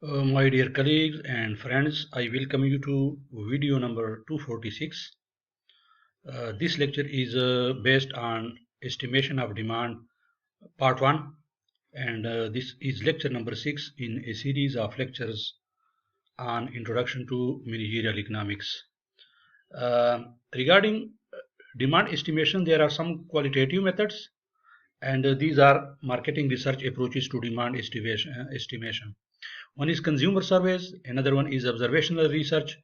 My dear colleagues and friends, I welcome you to video number 246. This lecture is based on estimation of demand part 1, and this is lecture number 6 in a series of lectures on introduction to managerial economics. Regarding demand estimation, there are some qualitative methods, and these are marketing research approaches to demand estimation. One is consumer surveys, another one is observational research,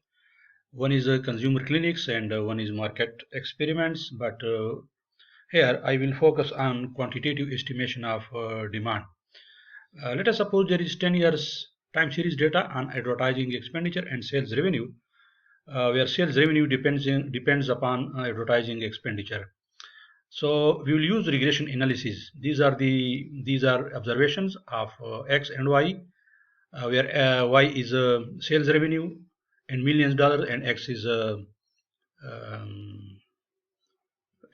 one is consumer clinics, and one is market experiments. But here I will focus on quantitative estimation of demand. Let us suppose there is 10 years time series data on advertising expenditure and sales revenue, where sales revenue depends upon advertising expenditure. So we will use regression analysis. These are observations of X and Y, where Y is sales revenue in millions dollars and X is um,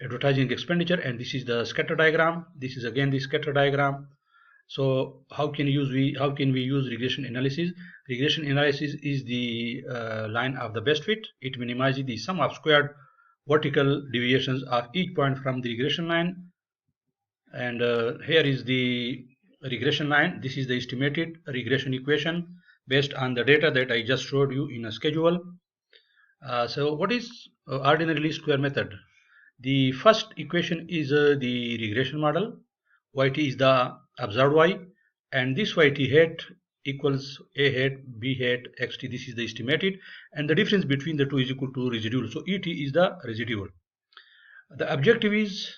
advertising expenditure, and this is the scatter diagram. This is again the scatter diagram. So how can we use regression analysis? Regression analysis is the line of the best fit. It minimizes the sum of squared vertical deviations of each point from the regression line. And here is the regression line. This is the estimated regression equation based on the data that I just showed you in a schedule. So what is ordinary least square method? The first equation is the regression model. Yt is the observed y, and this yt hat equals a hat, b hat, xt. This is the estimated, and the difference between the two is equal to residual. So et is the residual. The objective is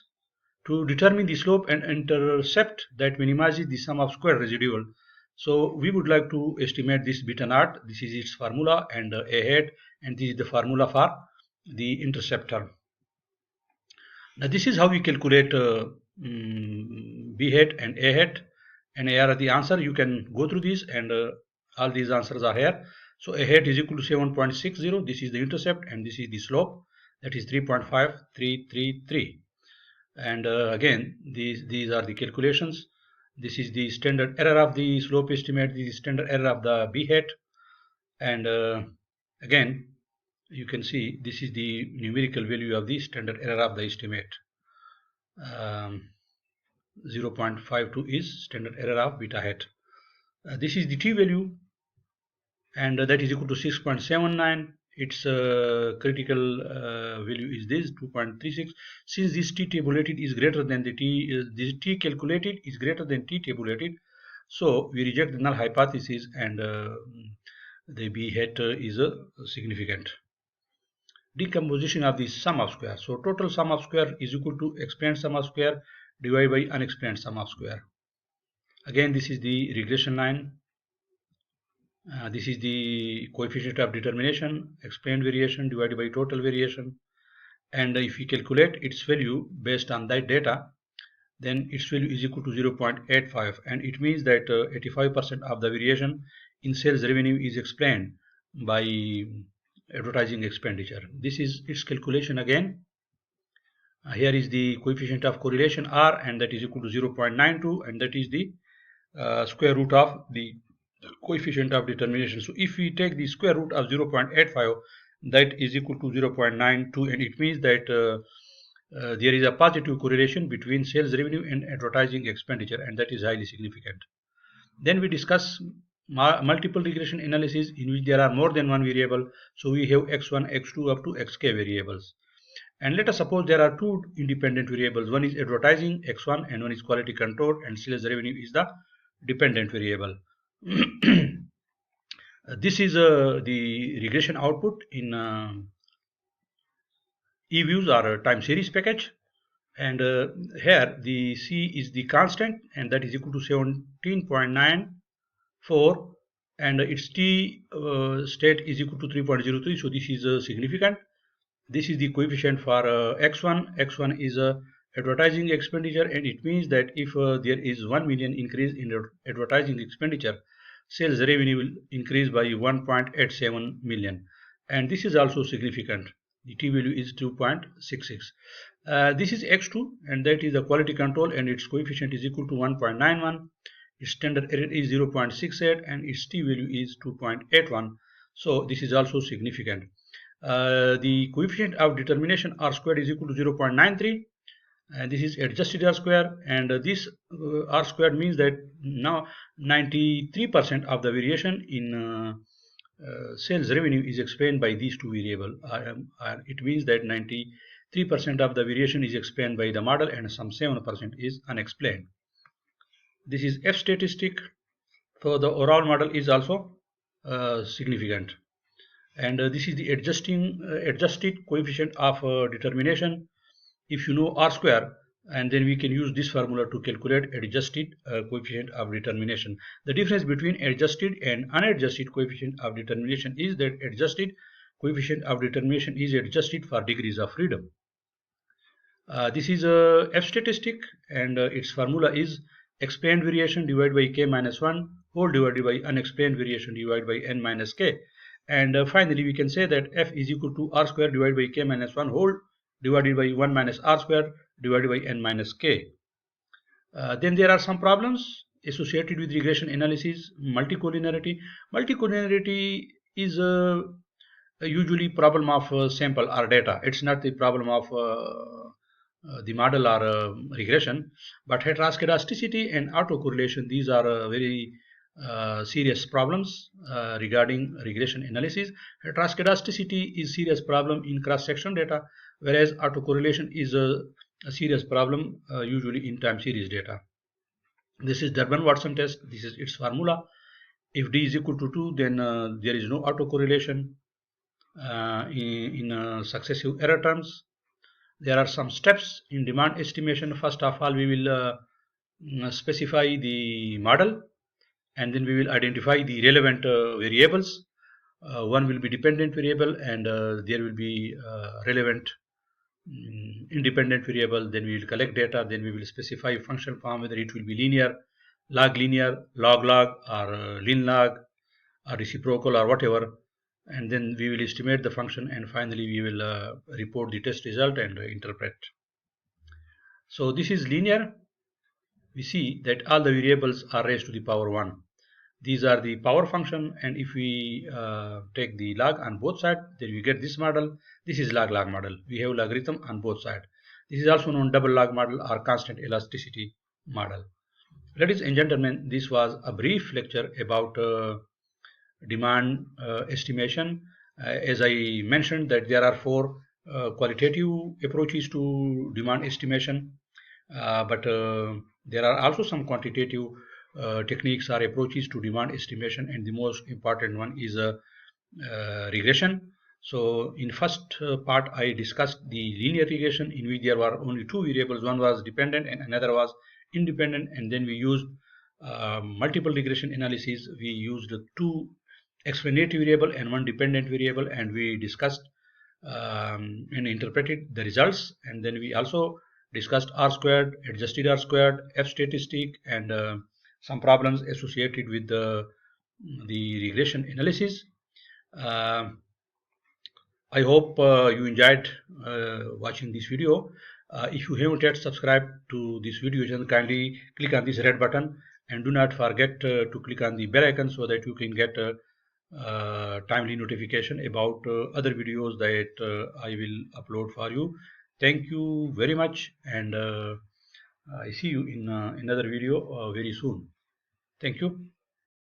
to determine the slope and intercept that minimizes the sum of square residual. So we would like to estimate this beta naught. This is its formula, and a hat, and this is the formula for the interceptor. Now this is how we calculate b hat and a hat, and a are the answer. You can go through this, and all these answers are here. So a hat is equal to 7.60. This is the intercept, and this is the slope, that is 3.5333. And again, these are the calculations. This is the standard error of the slope estimate. This is standard error of the b hat, and again you can see this is the numerical value of the standard error of the estimate. 0.52 is standard error of beta hat. This is the t value, and that is equal to 6.79. Its critical value is this 2.36. Since this t tabulated is greater than the this t calculated is greater than t tabulated, so we reject the null hypothesis, and the b hat is significant. Decomposition of the sum of square. So total sum of square is equal to explained sum of square divided by unexplained sum of square. Again, this is the regression line. This is the coefficient of determination, explained variation divided by total variation. And if we calculate its value based on that data, then its value is equal to 0.85, and it means that 85% of the variation in sales revenue is explained by advertising expenditure. This is its calculation again. Here is the coefficient of correlation R, and that is equal to 0.92, and that is the square root of the coefficient of determination. So if we take the square root of 0.85, that is equal to 0.92, and it means that there is a positive correlation between sales revenue and advertising expenditure, and that is highly significant. Then we discuss multiple regression analysis in which there are more than one variable. So we have x1, x2 up to xk variables. And let us suppose there are two independent variables. One is advertising x1 and one is quality control, and sales revenue is the dependent variable. This is the regression output in eViews or time series package, and here the C is the constant, and that is equal to 17.94, and its T state is equal to 3.03. So this is significant. This is the coefficient for x1. X1 is advertising expenditure, and it means that if there is 1 million increase in advertising expenditure, sales revenue will increase by 1.87 million, and this is also significant. The t value is 2.66. This is x2, and that is the quality control, and its coefficient is equal to 1.91. its standard error is 0.68 and its t-value is 2.81. So this is also significant. The coefficient of determination r squared is equal to 0.93, and this is adjusted r square, and this r squared means that now 93% of the variation in sales revenue is explained by these two variables. It means that 93% of the variation is explained by the model and some 7% is unexplained. This is F statistic. So the overall model is also significant. And this is the adjusted coefficient of determination. If you know r square, and then we can use this formula to calculate adjusted coefficient of determination. The difference between adjusted and unadjusted coefficient of determination is that adjusted coefficient of determination is adjusted for degrees of freedom. This is a F statistic, and its formula is explained variation divided by k minus 1 whole divided by unexplained variation divided by n minus k. And finally, we can say that F is equal to r square divided by k minus 1 whole divided by 1 minus r square divided by n minus k. Then there are some problems associated with regression analysis. Multicollinearity. Multicollinearity is usually problem of sample or data. It's not the problem of the model or regression, but heteroscedasticity and autocorrelation, these are very serious problems regarding regression analysis. Heteroscedasticity is serious problem in cross-section data, whereas autocorrelation is a serious problem usually in time series data. This is Durbin-Watson test. This is its formula. If d is equal to 2, then there is no autocorrelation in successive error terms. There are some steps in demand estimation. First of all, we will specify the model, and then we will identify the relevant variables. One will be dependent variable, and there will be relevant independent variable. Then we will collect data. Then we will specify function form, whether it will be linear, log, log, or lin log, or reciprocal, or whatever. And then we will estimate the function, and finally we will report the test result and interpret. So this is linear. We see that all the variables are raised to the power 1. These are the power function, and if we take the log on both sides, then we get this model. This is log model. We have logarithm on both sides. This is also known double log model or constant elasticity model. Ladies and gentlemen, this was a brief lecture about demand estimation. As I mentioned, that there are 4 qualitative approaches to demand estimation, but there are also some quantitative techniques or approaches to demand estimation, and the most important one is regression. So in first part, I discussed the linear regression, in which there were only 2 variables. One was dependent and another was independent, and then we used multiple regression analysis. We used 2 explanative variable and 1 dependent variable, and we discussed and interpreted the results. And then we also discussed r squared, adjusted r squared, F statistic, and some problems associated with the regression analysis. I hope you enjoyed watching this video. If you haven't yet subscribed to this video channel, kindly click on this red button, and do not forget to click on the bell icon so that you can get timely notification about other videos that I will upload for you. Thank you very much, and I see you in another video very soon. Thank you.